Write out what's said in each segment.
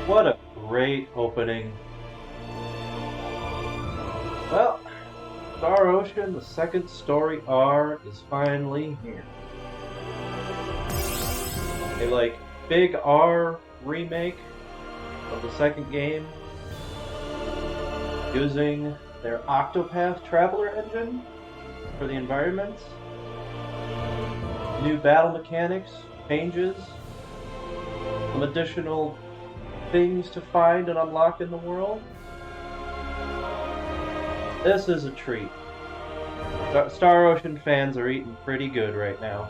What a great opening. Well, Star Ocean, the second story R, is finally here. A big R remake of the second game using their Octopath Traveler engine for the environments. New battle mechanics, changes, some additional things to find and unlock in the world. This is a treat. Star Ocean fans are eating pretty good right now.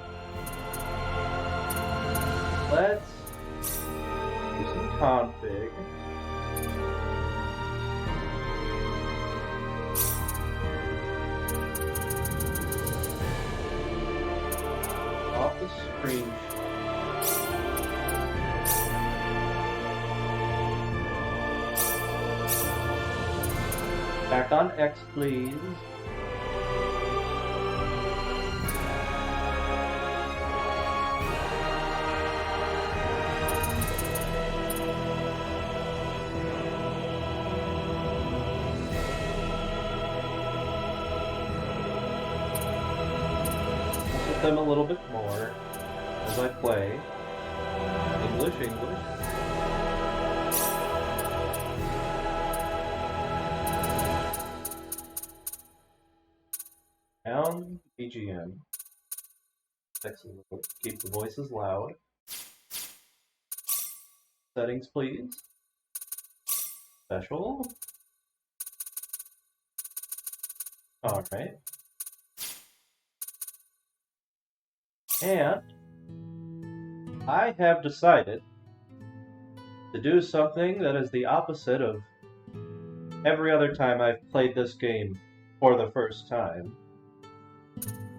Let's do some config. Off the screen. Back on X, please. With them a little bit more as I play. English. Down BGM. Excellent. Keep the voices loud. Settings, please. Special. Alright. And I have decided to do something that is the opposite of every other time I've played this game for the first time.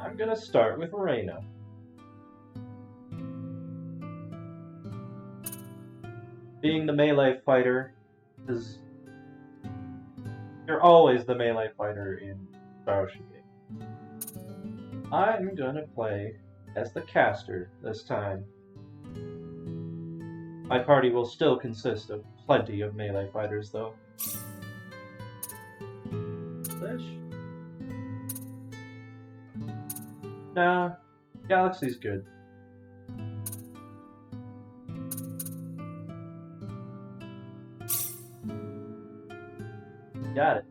I'm gonna start with Reyna. Being the melee fighter is... You're always the melee fighter in Star Ocean game. I'm gonna play as the caster this time. My party will still consist of plenty of melee fighters, though. Fish? Nah, Galaxy's good. Got it.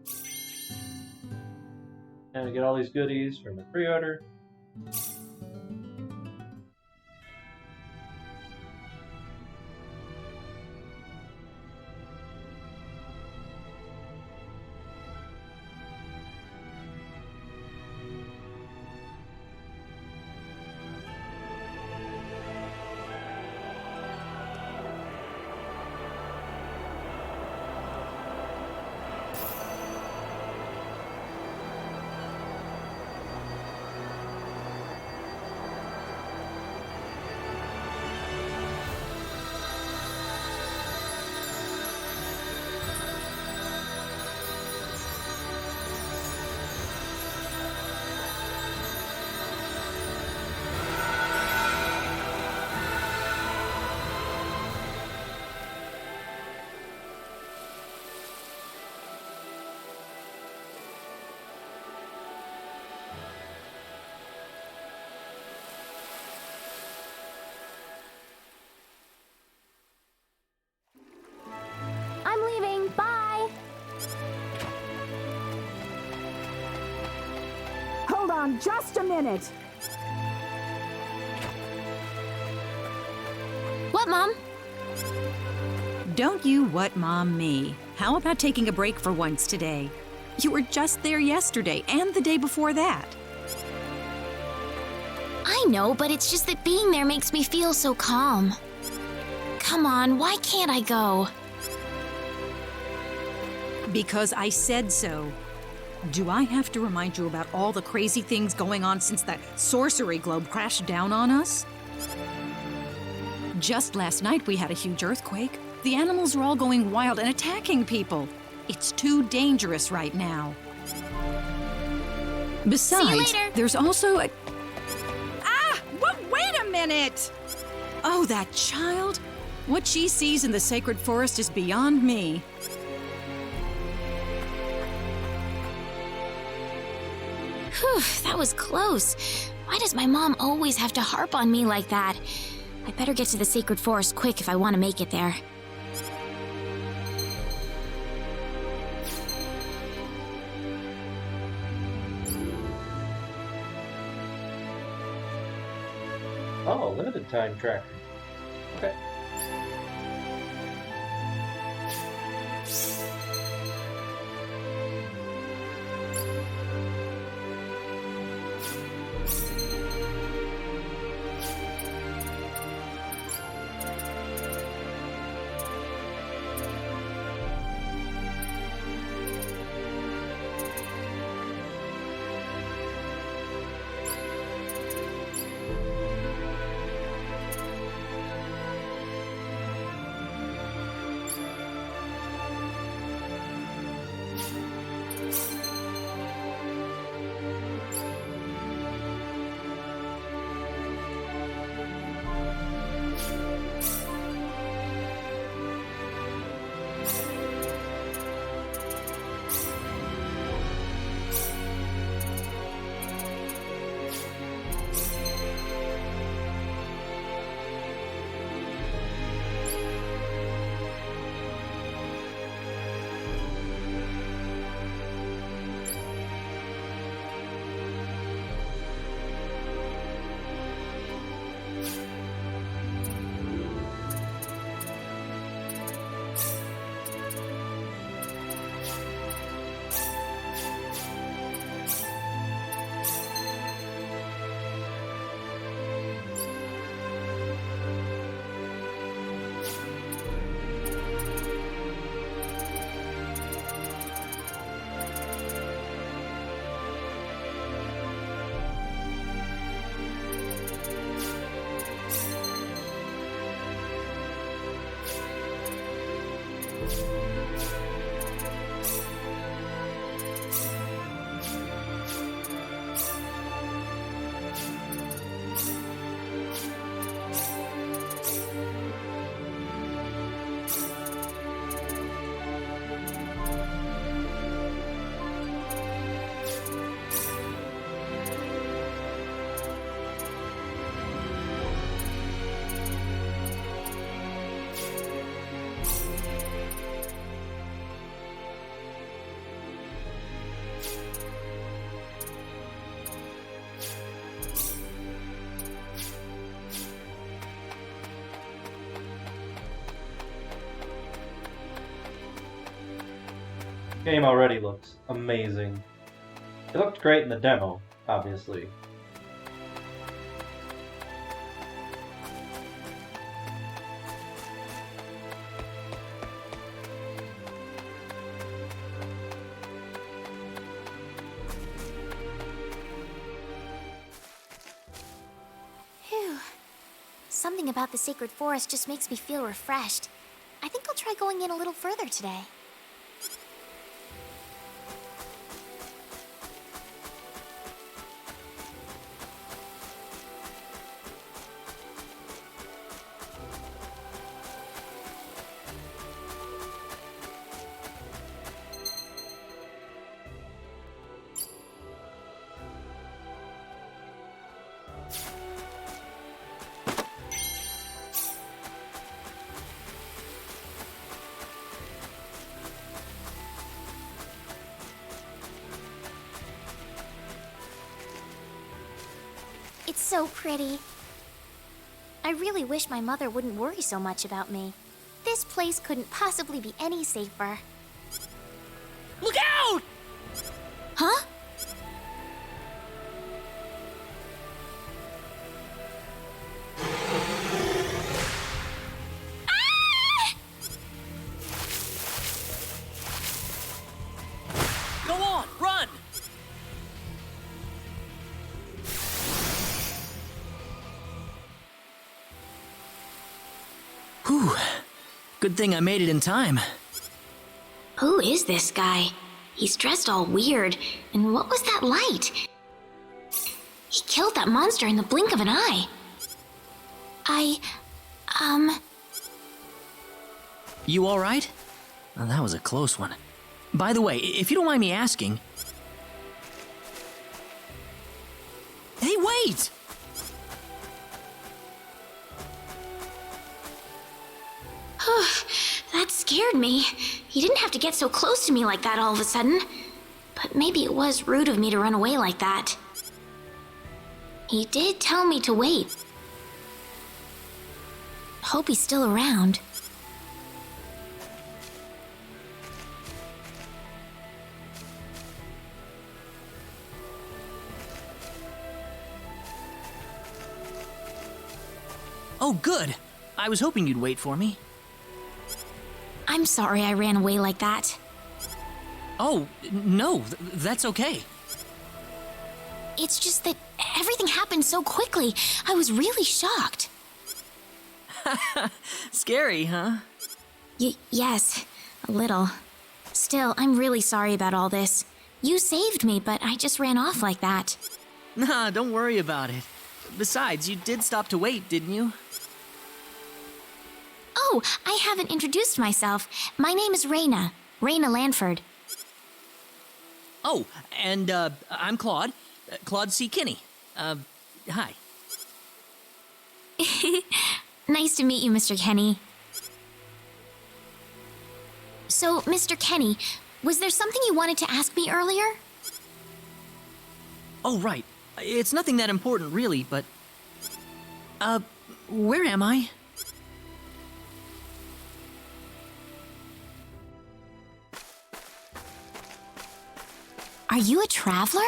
And I get all these goodies from the pre-order. I'm leaving. Bye. Hold on just a minute. What, Mom? Don't you what mom me. How about taking a break for once today? You were just there yesterday and the day before that. I know, but it's just that being there makes me feel so calm. Come on, why can't I go? Because I said so. Do I have to remind you about all the crazy things going on since that sorcery globe crashed down on us? Just last night we had a huge earthquake. The animals are all going wild and attacking people. It's too dangerous right now. Besides, later. there's also a... Ah! Wait a minute! Oh, that child? What she sees in the sacred forest is beyond me. Whew, that was close. Why does my mom always have to harp on me like that? I better get to the sacred forest quick if I want to make it there. Oh, limited time tracker. Okay. Game already looks amazing. It looked great in the demo, obviously. Phew. Something about the sacred forest just makes me feel refreshed. I think I'll try going in a little further today. It's so pretty. I really wish my mother wouldn't worry so much about me. This place couldn't possibly be any safer. Look out! Huh? Go on, run! Whew. Good thing I made it in time. Who is this guy? He's dressed all weird, and what was that light? He killed that monster in the blink of an eye. You all right? Oh, that was a close one. By the way, if you don't mind me asking... Hey, wait! That scared me. You didn't have to get so close to me like that all of a sudden. But maybe it was rude of me to run away like that. He did tell me to wait. Hope he's still around. Oh, good. I was hoping you'd wait for me. I'm sorry I ran away like that. Oh, no, that's okay. It's just that everything happened so quickly. I was really shocked. Scary, huh? Yes, a little. Still, I'm really sorry about all this. You saved me, but I just ran off like that. Nah, don't worry about it. Besides, you did stop to wait, didn't you? Oh, I haven't introduced myself. My name is Raina. Raina Lanford. Oh, and, I'm Claude. Claude C. Kinney. Hi. Nice to meet you, Mr. Kenny. So, Mr. Kenny, was there something you wanted to ask me earlier? Oh, right. It's nothing that important, really, but... where am I? Are you a traveler?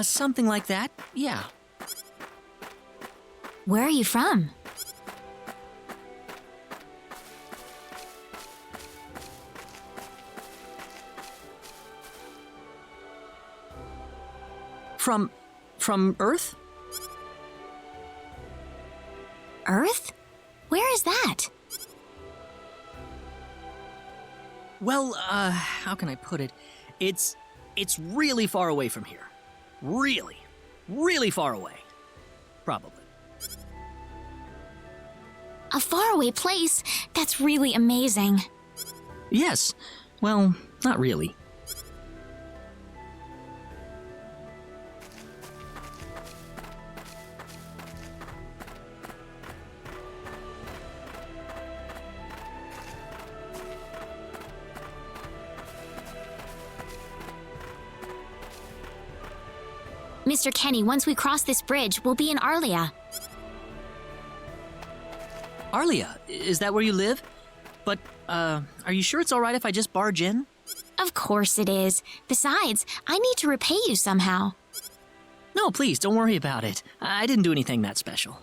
Something like that, yeah. Where are you from? From Earth? Earth? Where is that? Well, how can I put it? It's really far away from here. Really, really far away. Probably. A faraway place? That's really amazing. Yes. Well, not really. Mr. Kenny, once we cross this bridge, we'll be in Arlia. Arlia, is that where you live? But, are you sure it's all right if I just barge in? Of course it is. Besides, I need to repay you somehow. No, please, don't worry about it. I didn't do anything that special.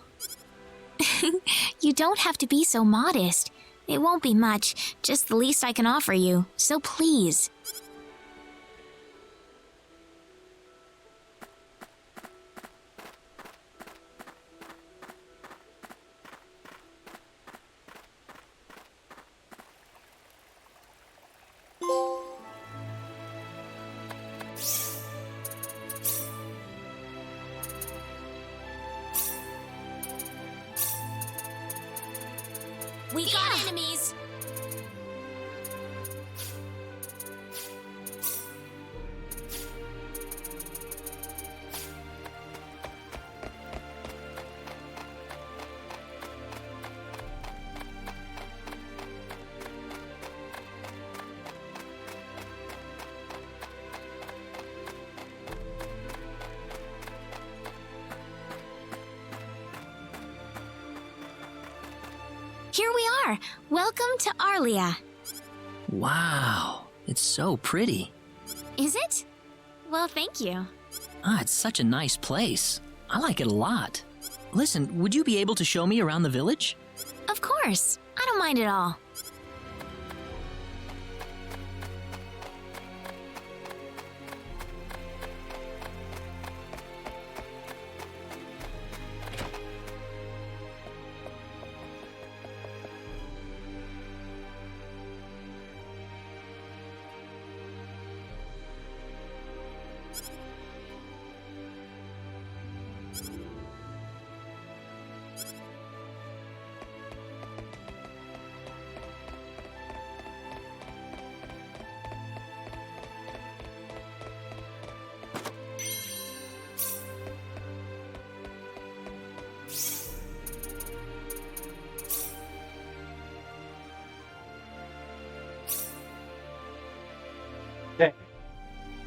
You don't have to be so modest. It won't be much, just the least I can offer you. So please. We got enemies! Here we are! Welcome to Arlia. Wow, it's so pretty. Is it? Well, thank you. It's such a nice place. I like it a lot. Listen, would you be able to show me around the village? Of course. I don't mind at all.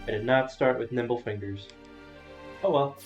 I did not start with nimble fingers. Oh well.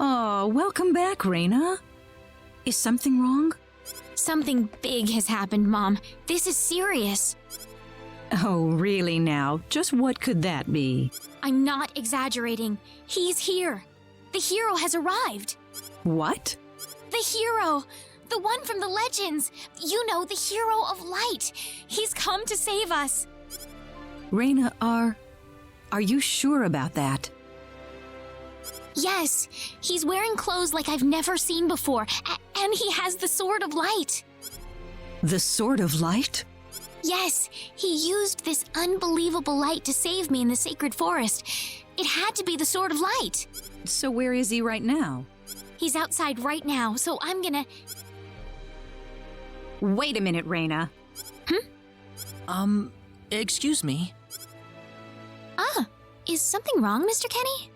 Oh, welcome back, Raina. Is something wrong? Something big has happened, Mom. This is serious. Oh, really now? Just what could that be? I'm not exaggerating. He's here. The hero has arrived. What? The hero! The one from the legends! You know, the hero of light! He's come to save us! Raina, are you sure about that? Yes, he's wearing clothes like I've never seen before, and he has the Sword of Light. The Sword of Light? Yes, he used this unbelievable light to save me in the sacred forest. It had to be the Sword of Light. So where is he right now? He's outside right now, so I'm gonna... Wait a minute, Raina. Excuse me. Is something wrong, Mr. Kenny?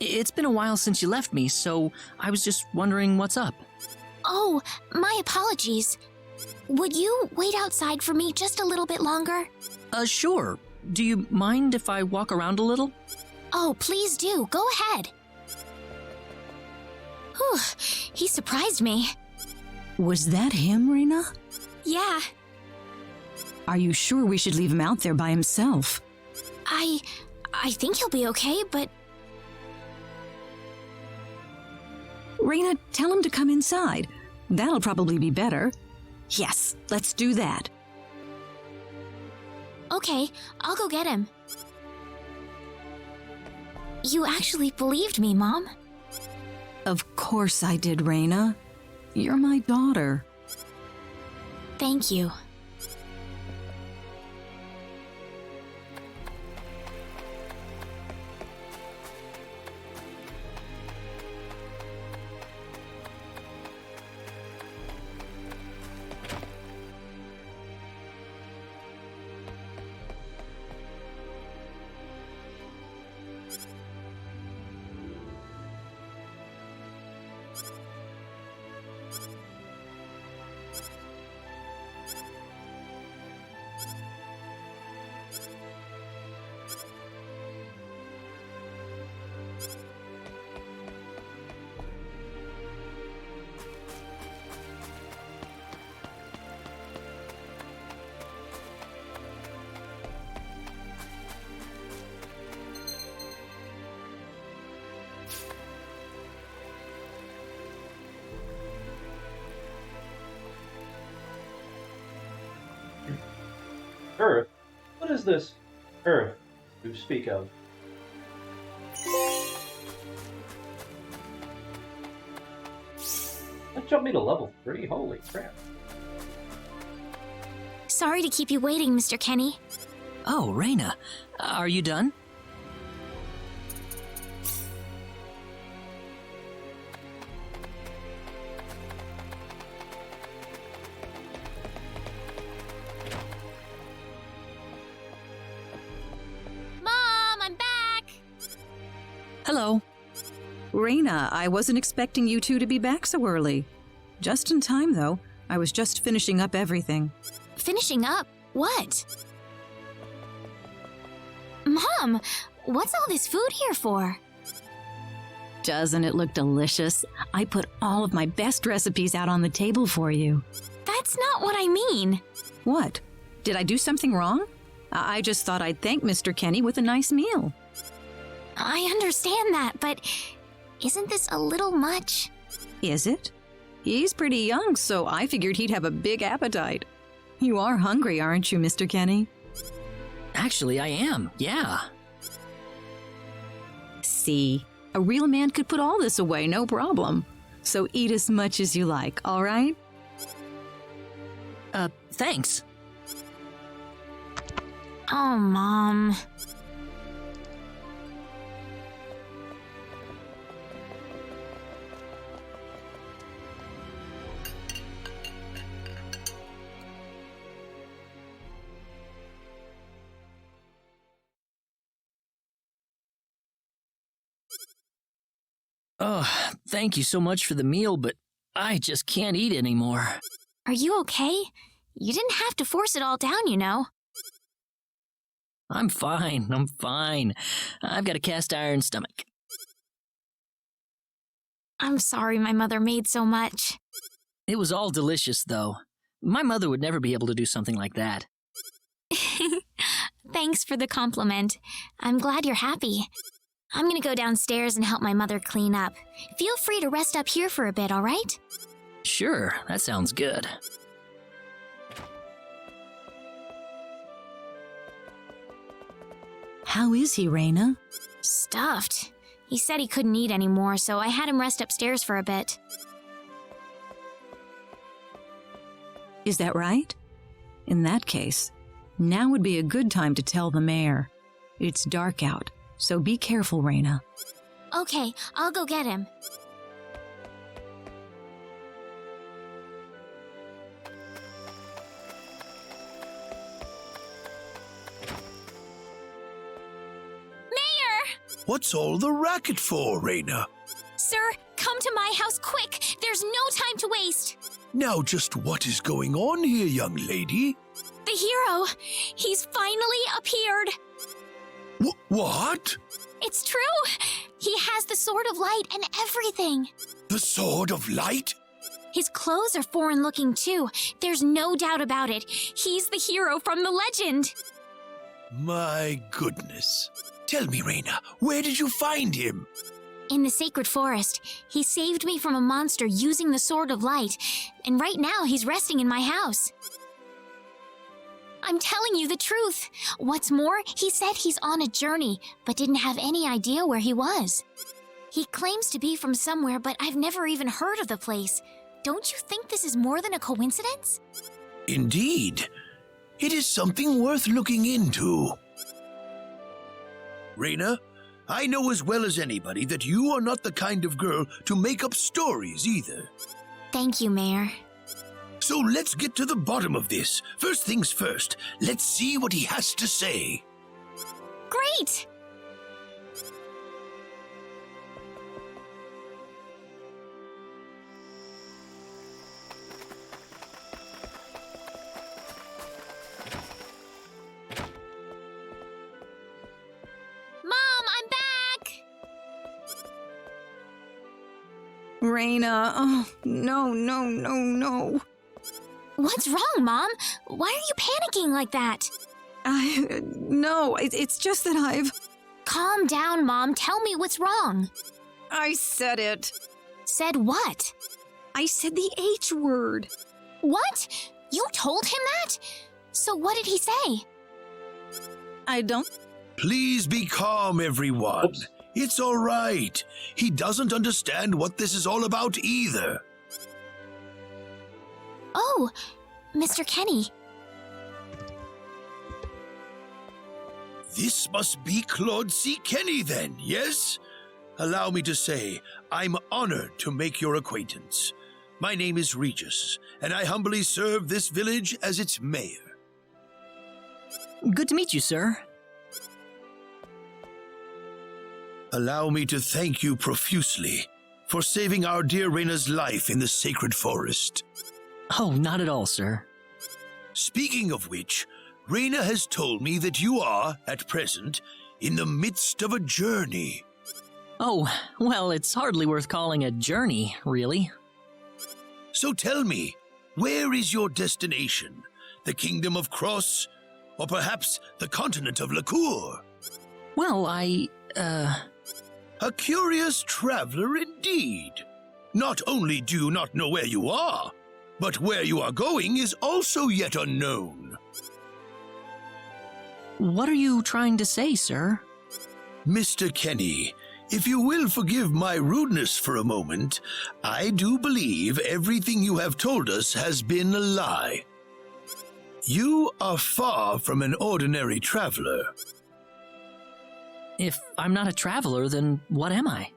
It's been a while since you left me, so I was just wondering what's up. Oh, my apologies. Would you wait outside for me just a little bit longer? Sure. Do you mind if I walk around a little? Oh, please do. Go ahead. Whew, he surprised me. Was that him, Rena? Yeah, Are you sure we should leave him out there by himself? I think he'll be okay, but Rena, tell him to come inside. That'll probably be better. Yes, let's do that. okay, I'll go get him. You actually believed me, Mom. Of course I did, Rena. You're my daughter. Thank you. Earth? What is this Earth you speak of? That jumped me to level 3, holy crap. Sorry to keep you waiting, Mr. Kenny. Oh, Rena, are you done? Mom, I'm back! Hello. Rena, I wasn't expecting you two to be back so early. Just in time, though. I was just finishing up everything. Finishing up? What? Mom, what's all this food here for? Doesn't it look delicious? I put all of my best recipes out on the table for you. That's not what I mean. What? Did I do something wrong? I just thought I'd thank Mr. Kenny with a nice meal. I understand that, but isn't this a little much? Is it? He's pretty young, so I figured he'd have a big appetite. You are hungry, aren't you, Mr. Kenny? Actually, I am, yeah. See, a real man could put all this away, no problem. So eat as much as you like, all right? Thanks. Oh, Mom. Oh, thank you so much for the meal, but I just can't eat anymore. Are you okay? You didn't have to force it all down, you know. I'm fine. I've got a cast iron stomach. I'm sorry my mother made so much. It was all delicious, though. My mother would never be able to do something like that. Thanks for the compliment. I'm glad you're happy. I'm gonna go downstairs and help my mother clean up. Feel free to rest up here for a bit, all right? Sure, that sounds good. How is he, Rena? Stuffed. He said he couldn't eat anymore, so I had him rest upstairs for a bit. Is that right? In that case, now would be a good time to tell the mayor. It's dark out, so be careful, Rena. Okay, I'll go get him. What's all the racket for, Reina? Sir, come to my house quick! There's no time to waste! Now just what is going on here, young lady? The hero! He's finally appeared! What? It's true! He has the Sword of Light and everything! The Sword of Light? His clothes are foreign looking too. There's no doubt about it. He's the hero from the legend! My goodness. Tell me, Reina, where did you find him? In the sacred forest. He saved me from a monster using the Sword of Light, and right now he's resting in my house. I'm telling you the truth. What's more, he said he's on a journey, but didn't have any idea where he was. He claims to be from somewhere, but I've never even heard of the place. Don't you think this is more than a coincidence? Indeed. It is something worth looking into. Reina, I know as well as anybody that you are not the kind of girl to make up stories either. Thank you, Mayor. So let's get to the bottom of this. First things first, let's see what he has to say. Great! Mom, I'm back! Reina, oh, no. What's wrong, Mom? Why are you panicking like that? No, it's just that Calm down, Mom. Tell me what's wrong. I said it. Said what? I said the H word. What? You told him that? So what did he say? I don't... Please be calm, everyone. Oops. It's all right. He doesn't understand what this is all about either. Oh, Mr. Kenny. This must be Claude C. Kenny then, yes? Allow me to say, I'm honored to make your acquaintance. My name is Regis, and I humbly serve this village as its mayor. Good to meet you, sir. Allow me to thank you profusely for saving our dear Reina's life in the sacred forest. Oh, not at all, sir. Speaking of which, Reina has told me that you are, at present, in the midst of a journey. Oh, well, it's hardly worth calling a journey, really. So tell me, where is your destination? The Kingdom of Cross? Or perhaps the continent of Lacour? Well, A curious traveler indeed. Not only do you not know where you are, but where you are going is also yet unknown. What are you trying to say, sir? Mr. Kenny, if you will forgive my rudeness for a moment, I do believe everything you have told us has been a lie. You are far from an ordinary traveler. If I'm not a traveler, then what am I?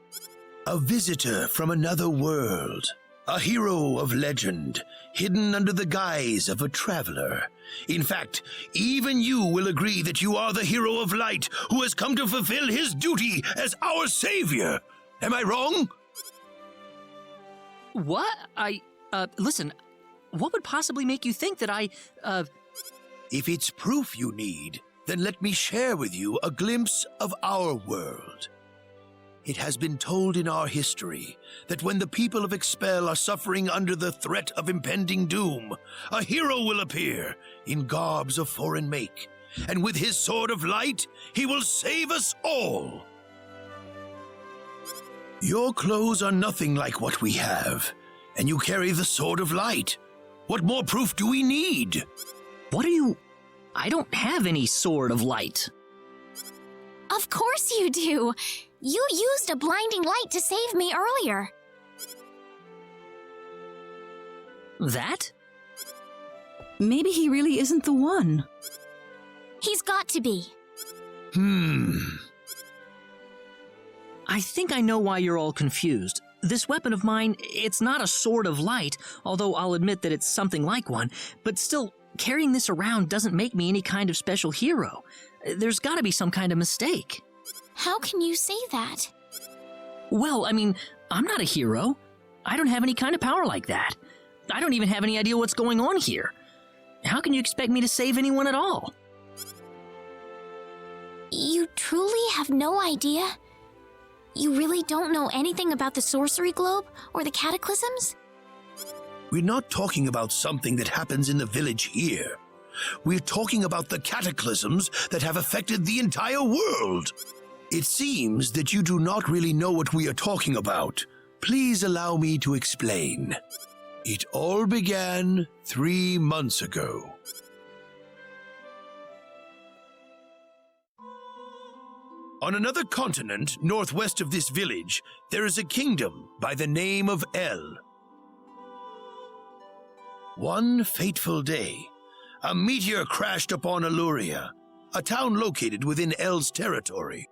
A visitor from another world. A hero of legend, hidden under the guise of a traveler. In fact, even you will agree that you are the hero of light who has come to fulfill his duty as our savior. Am I wrong? What? Listen, what would possibly make you think that If it's proof you need, then let me share with you a glimpse of our world. It has been told in our history that when the people of Expel are suffering under the threat of impending doom, a hero will appear in garbs of foreign make, and with his sword of light, he will save us all. Your clothes are nothing like what we have, and you carry the sword of light. What more proof do we need? What are you... I don't have any sword of light. Of course you do. You used a blinding light to save me earlier. That? Maybe he really isn't the one. He's got to be. I think I know why you're all confused. This weapon of mine, it's not a sword of light, although I'll admit that it's something like one, but still, carrying this around doesn't make me any kind of special hero. There's gotta be some kind of mistake. How can you say that? Well, I mean, I'm not a hero. I don't have any kind of power like that. I don't even have any idea what's going on here. How can you expect me to save anyone at all? You truly have no idea? You really don't know anything about the sorcery globe or the cataclysms? We're not talking about something that happens in the village here. We're talking about the cataclysms that have affected the entire world. It seems that you do not really know what we are talking about. Please allow me to explain. It all began 3 months ago. On another continent, northwest of this village, there is a kingdom by the name of El. One fateful day, a meteor crashed upon Aluria, a town located within El's territory.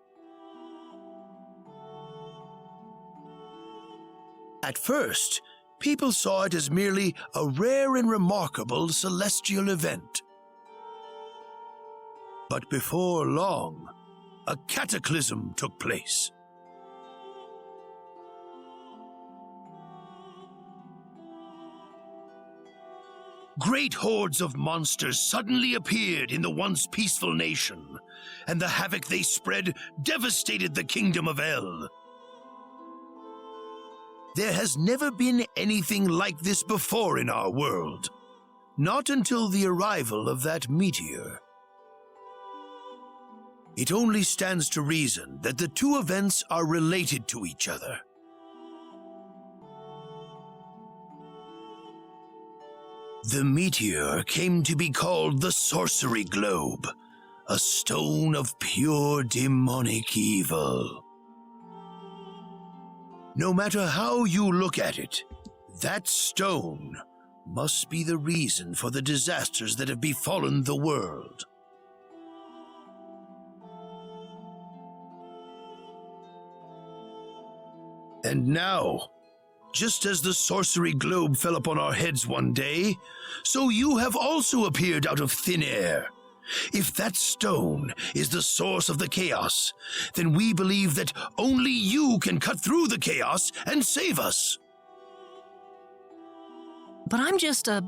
At first, people saw it as merely a rare and remarkable celestial event. But before long, a cataclysm took place. Great hordes of monsters suddenly appeared in the once peaceful nation, and the havoc they spread devastated the kingdom of El. There has never been anything like this before in our world. Not until the arrival of that meteor. It only stands to reason that the two events are related to each other. The meteor came to be called the Sorcery Globe, a stone of pure demonic evil. No matter how you look at it, that stone must be the reason for the disasters that have befallen the world. And now, just as the sorcery globe fell upon our heads one day, so you have also appeared out of thin air. If that stone is the source of the chaos, then we believe that only you can cut through the chaos and save us. But I'm just a...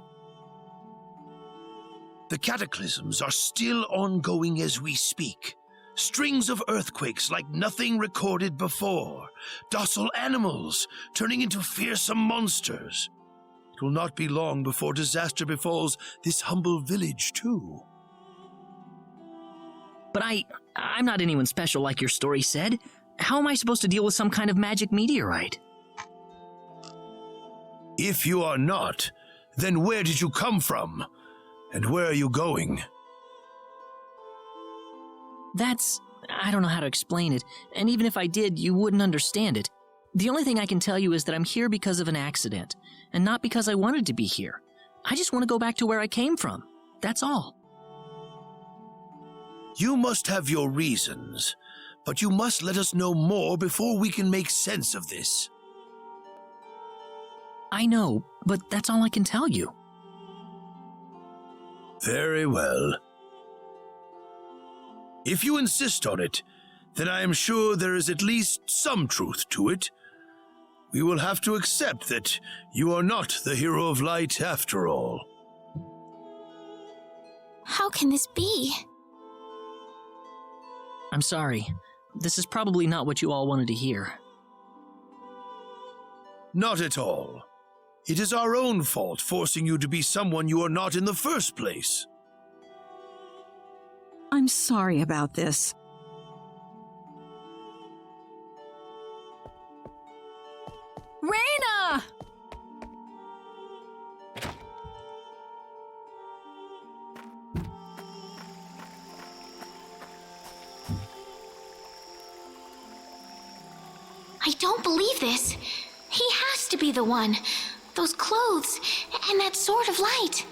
The cataclysms are still ongoing as we speak. Strings of earthquakes like nothing recorded before. Docile animals turning into fearsome monsters. It will not be long before disaster befalls this humble village, too. But I'm not anyone special like your story said. How am I supposed to deal with some kind of magic meteorite? If you are not, then where did you come from? And where are you going? I don't know how to explain it, and even if I did, you wouldn't understand it. The only thing I can tell you is that I'm here because of an accident, and not because I wanted to be here. I just want to go back to where I came from. That's all. You must have your reasons, but you must let us know more before we can make sense of this. I know, but that's all I can tell you. Very well. If you insist on it, then I am sure there is at least some truth to it. We will have to accept that you are not the hero of light after all. How can this be? I'm sorry. This is probably not what you all wanted to hear. Not at all. It is our own fault forcing you to be someone you are not in the first place. I'm sorry about this. Raina! I don't believe this. He has to be the one. Those clothes and that sword of light.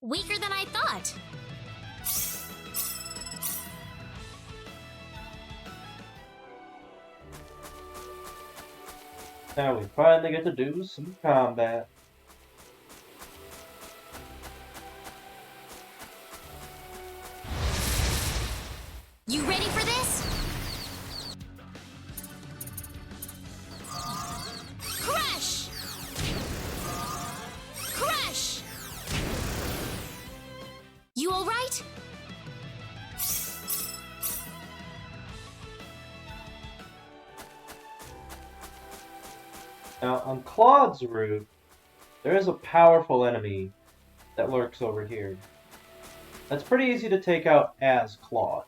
Weaker than I thought. Now we finally get to do some combat. You ready for this? Crush! Crush! You all right? Now, on Claude's route, there is a powerful enemy that lurks over here. That's pretty easy to take out as Claude,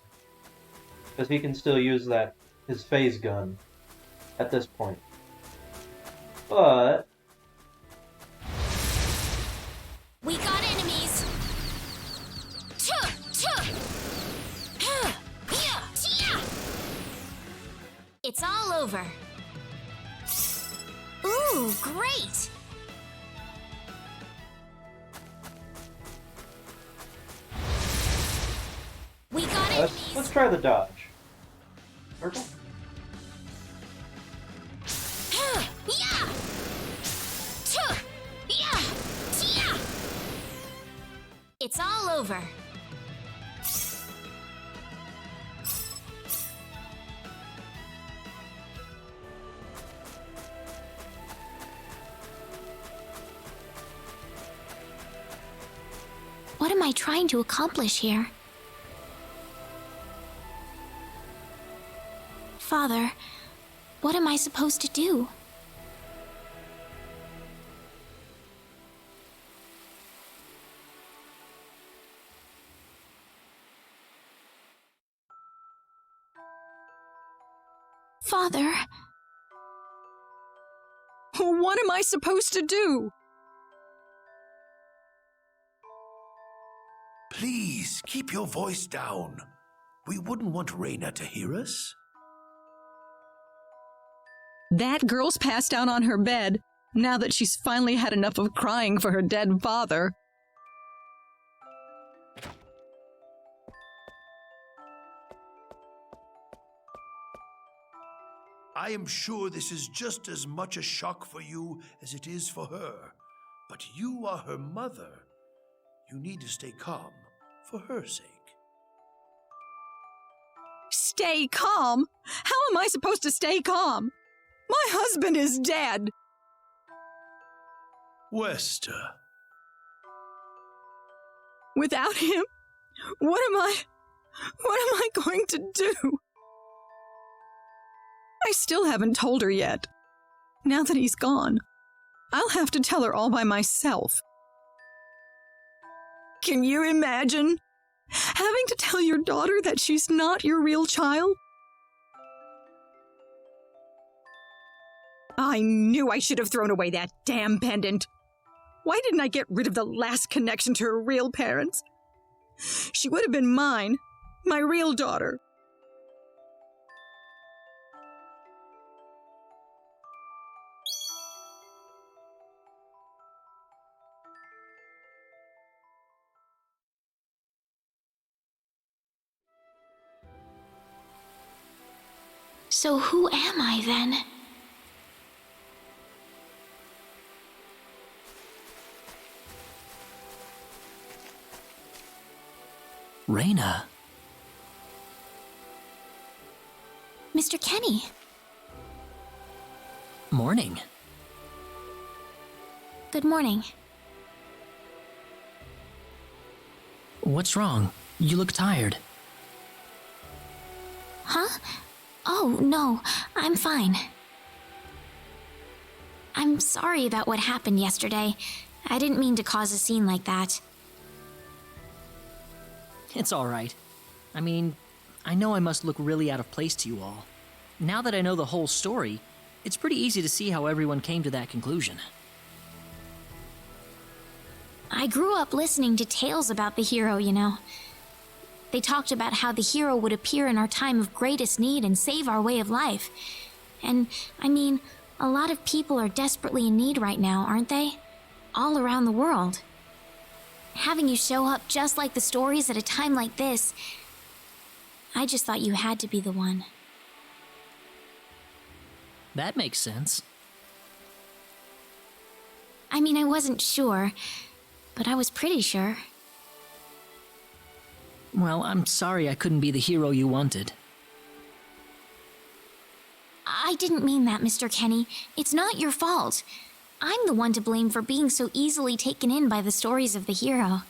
because he can still use his phase gun at this point. But We got enemies. It's all over. Ooh, great! We got enemies. let's try the dodge. Circle? It's all over. What am I trying to accomplish here? Father, what am I supposed to do? Father, What am I supposed to do? Please, keep your voice down. We wouldn't want Reyna to hear us. That girl's passed out on her bed, now that she's finally had enough of crying for her dead father. I am sure this is just as much a shock for you as it is for her. But you are her mother. You need to stay calm for her sake. Stay calm? How am I supposed to stay calm? My husband is dead. Wester. Without him, what am I going to do? I still haven't told her yet. Now that he's gone, I'll have to tell her all by myself. Can you imagine having to tell your daughter that she's not your real child? I knew I should have thrown away that damn pendant. Why didn't I get rid of the last connection to her real parents? She would have been mine, my real daughter. So who am I then? Reyna. Mr. Kenny. Morning. Good morning. What's wrong? You look tired. Huh? Oh, no, I'm fine. I'm sorry about what happened yesterday. I didn't mean to cause a scene like that. It's all right. I mean, I know I must look really out of place to you all. Now that I know the whole story, it's pretty easy to see how everyone came to that conclusion. I grew up listening to tales about the hero, you know. They talked about how the hero would appear in our time of greatest need and save our way of life. And, I mean, a lot of people are desperately in need right now, aren't they? All around the world. having you show up just like the stories at a time like this, I just thought you had to be the one. That makes sense. I mean, I wasn't sure, but I was pretty sure. Well, I'm sorry I couldn't be the hero you wanted. I didn't mean that, Mr. Kenny. It's not your fault. I'm the one to blame for being so easily taken in by the stories of the hero.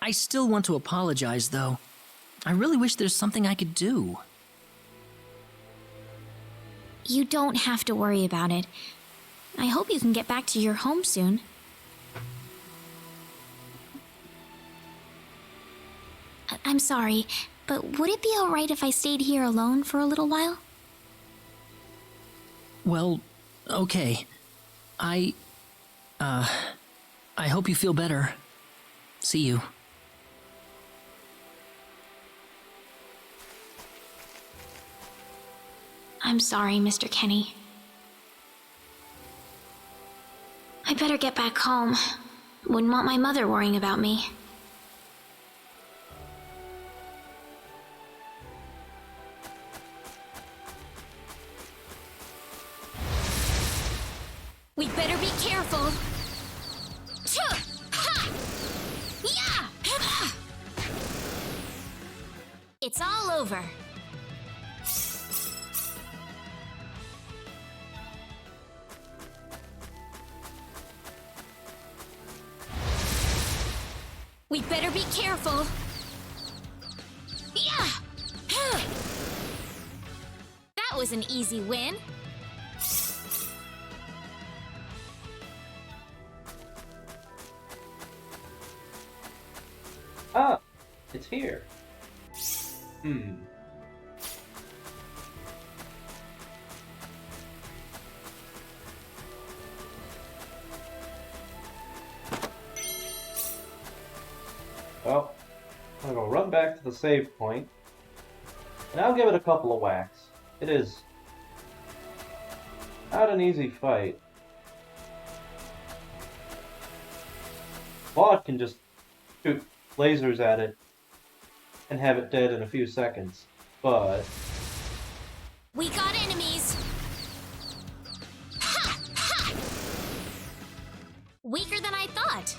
I still want to apologize, though. I really wish there's something I could do. You don't have to worry about it. I hope you can get back to your home soon. I'm sorry, but would it be alright if I stayed here alone for a little while? Well, okay. I hope you feel better. See you. I'm sorry, Mr. Kenny. I better get back home. Wouldn't want my mother worrying about me. We better be careful. Yeah! It's all over. We better be careful. Yeah! That was an easy win. Ah, it's here. Well, I'm gonna run back to the save point, and I'll give it a couple of whacks. It is not an easy fight. Claude can just shoot lasers at it and have it dead in a few seconds, but... We got enemies! Ha! Ha! Weaker than I thought.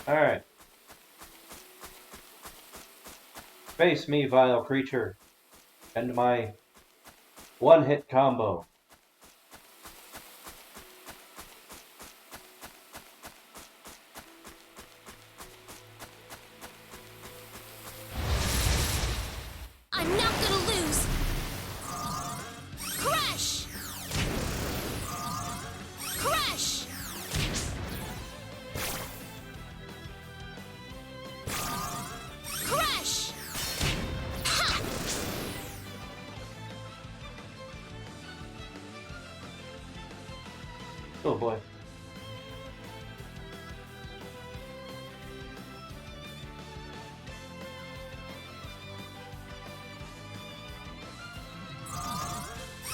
Alright. Face me, vile creature, and my one-hit combo. I'm not gonna lose! Crash! Crash! Crash! Ha! Oh boy.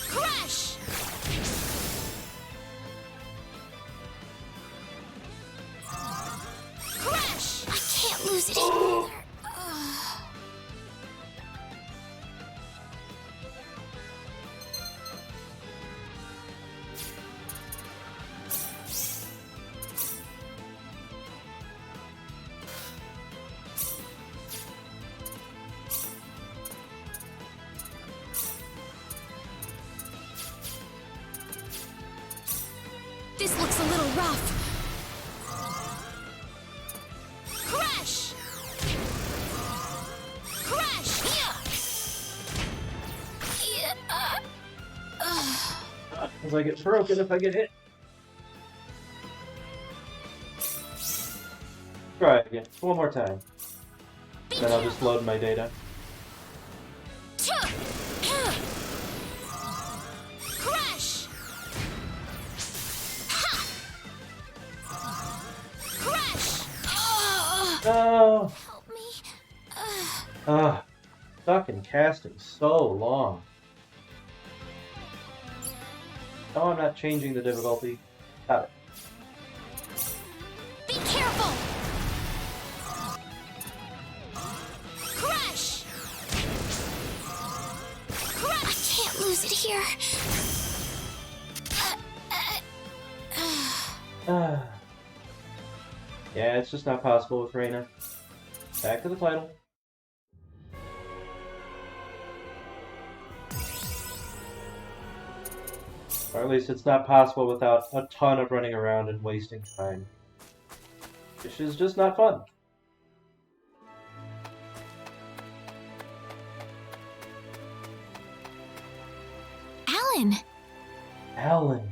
Crash! Crash! I can't lose it either. This looks a little rough. Crash! Crash! Yeah! Because I get broken if I get hit. Try it again. One more time. Then I'll just load my data. Crash! Ha! No! Help me. Stuck in casting so long. No, I'm not changing the difficulty. Got it. Be careful! Crush! Crush! I can't lose it here. Yeah, it's just not possible with Reina. Back to the title. Or at least it's not possible without a ton of running around and wasting time. Which is just not fun. Alan! Alan.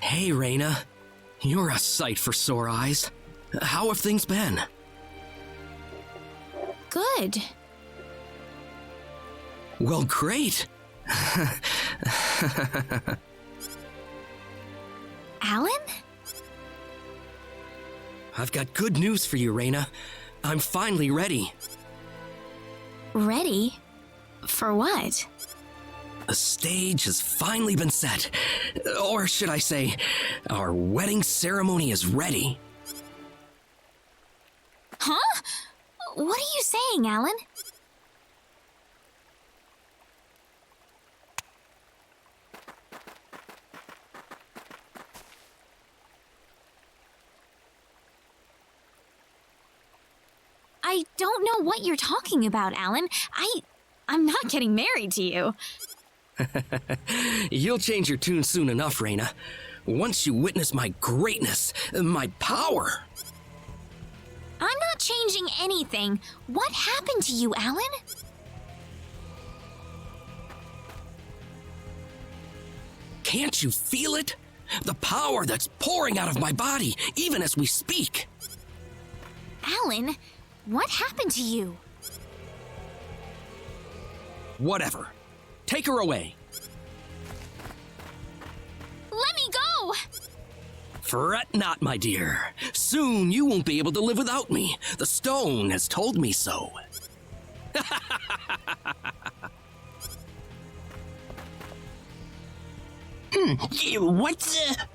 Hey, Reina. You're a sight for sore eyes. How have things been? Good. Well, great. Alan? I've got good news for you, Reina. I'm finally ready. Ready? For what? The stage has finally been set. Or should I say, our wedding ceremony is ready. Huh? What are you saying, Alan? I don't know what you're talking about, Alan. I'm not getting married to you. You'll change your tune soon enough, Reina. Once you witness my greatness, my power. I'm not changing anything. What happened to you, Alan? Can't you feel it? The power that's pouring out of my body, even as we speak. Alan, what happened to you? Whatever. Take her away. Let me go! Fret not, my dear. Soon you won't be able to live without me. The stone has told me so. What's the...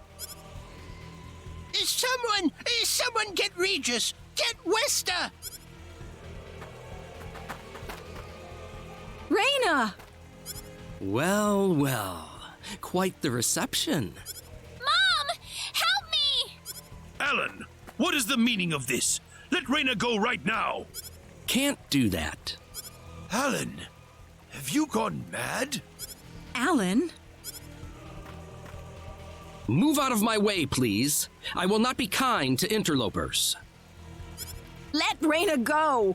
Someone get Regis! Get Westa! Reina! Well, well. Quite the reception. Mom! Help me! Alan, what is the meaning of this? Let Reina go right now. Can't do that. Alan, have you gone mad? Alan? Move out of my way, please. I will not be kind to interlopers. Let Reina go!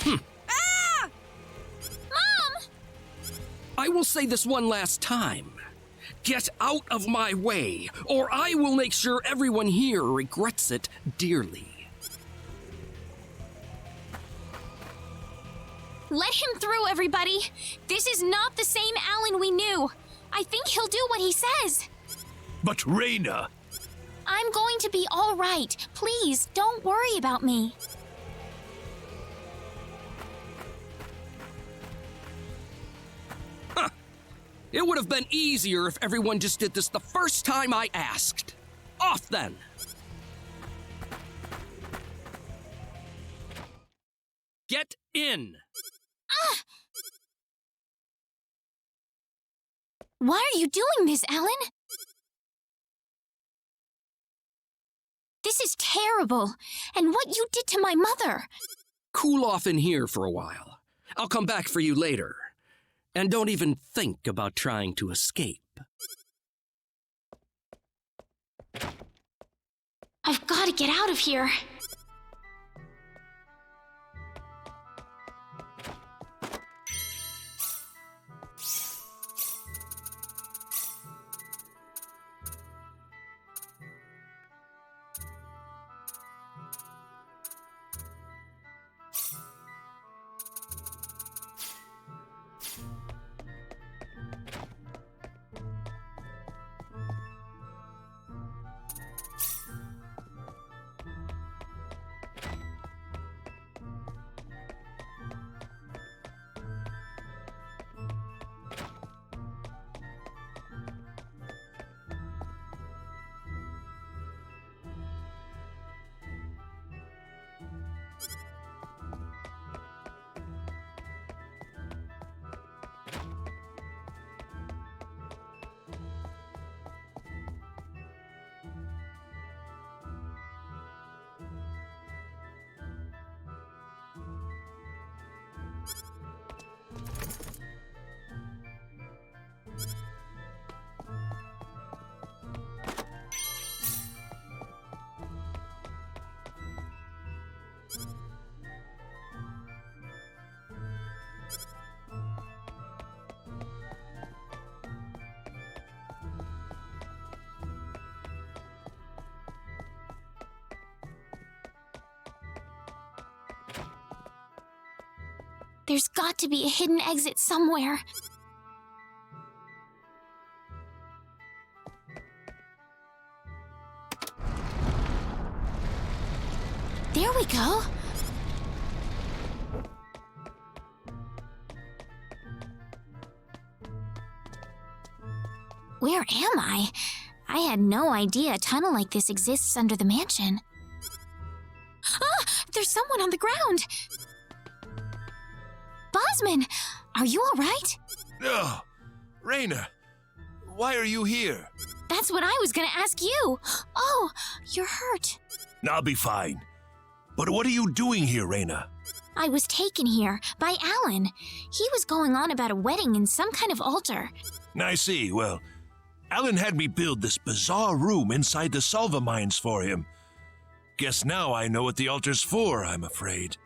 Mom! I will say this one last time. Get out of my way, or I will make sure everyone here regrets it dearly. Let him through, everybody! This is not the same Alan we knew. I think he'll do what he says. But Reina... I'm going to be all right. Please, don't worry about me. It would have been easier if everyone just did this the first time I asked. Off then! Get in! Why are you doing this, Alan? This is terrible. And what you did to my mother. Cool off in here for a while. I'll come back for you later. And don't even think about trying to escape. I've got to get out of here. There's got to be a hidden exit somewhere. There we go. Where am I? I had no idea a tunnel like this exists under the mansion. Ah! There's someone on the ground! Bosman, are you alright? Oh, Raina, why are you here? That's what I was gonna ask you. Oh, you're hurt. I'll be fine. But what are you doing here, Raina? I was taken here by Alan. He was going on about a wedding in some kind of altar. I see. Well, Alan had me build this bizarre room inside the Salva mines for him. Guess now I know what the altar's for, I'm afraid.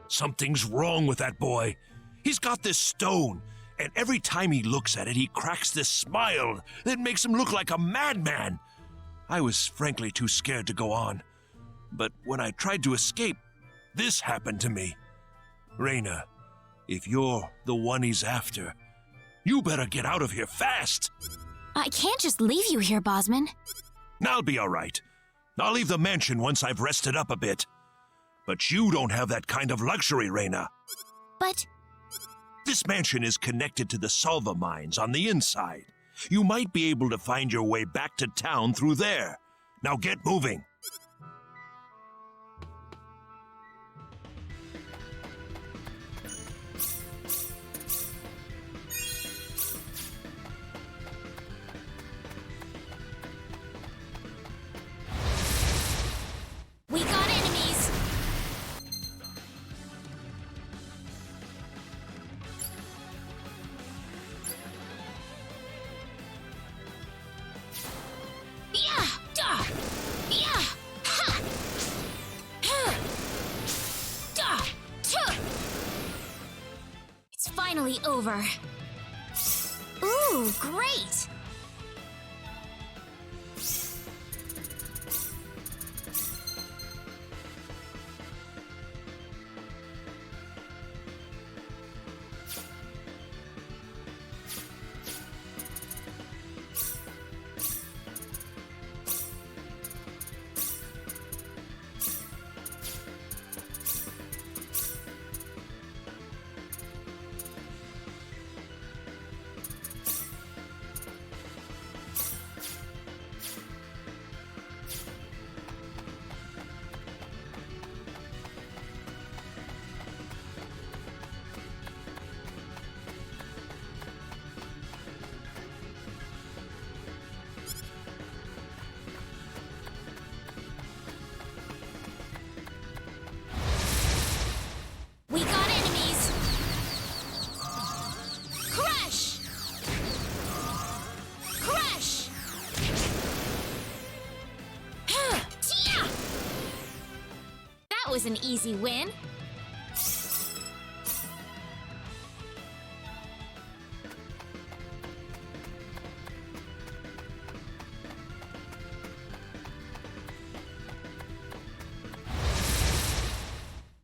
Something's wrong with that boy. He's got this stone, and every time he looks at it, he cracks this smile that makes him look like a madman. I was frankly too scared to go on. But when I tried to escape, this happened to me. Raina, if you're the one he's after, you better get out of here fast. I can't just leave you here, Bosman. I'll be all right. I'll leave the mansion once I've rested up a bit. But you don't have that kind of luxury, Raina. But This mansion is connected to the Salva mines on the inside. You might be able to find your way back to town through there. Now get moving. we got enemies! Yeah! Duh! Yeah! Ha! Huh! Duh! Tuh! It's finally over. Ooh, great! We got enemies! Crush! Crush! Tia! That was an easy win.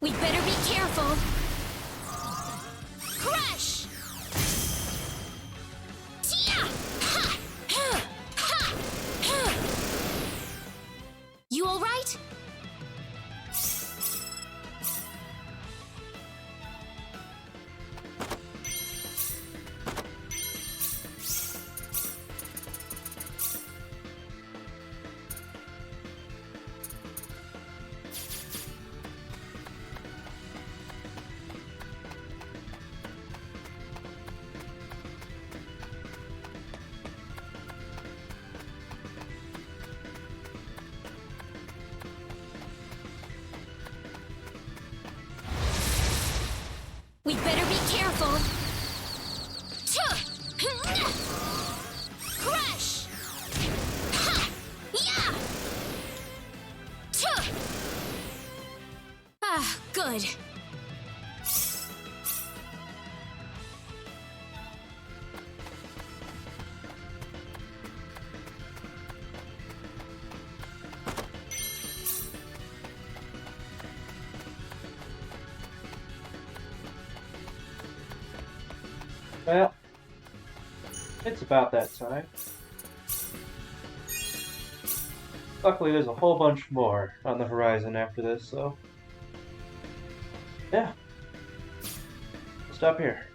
We better be careful. Crush! Tia! Ha! Ha! Ha! Ha! You all right? We better be careful. Crush! Ha! Yeah! Ah, good. Well, it's about that time. Luckily, there's a whole bunch more on the horizon after this, so... yeah. Stop here.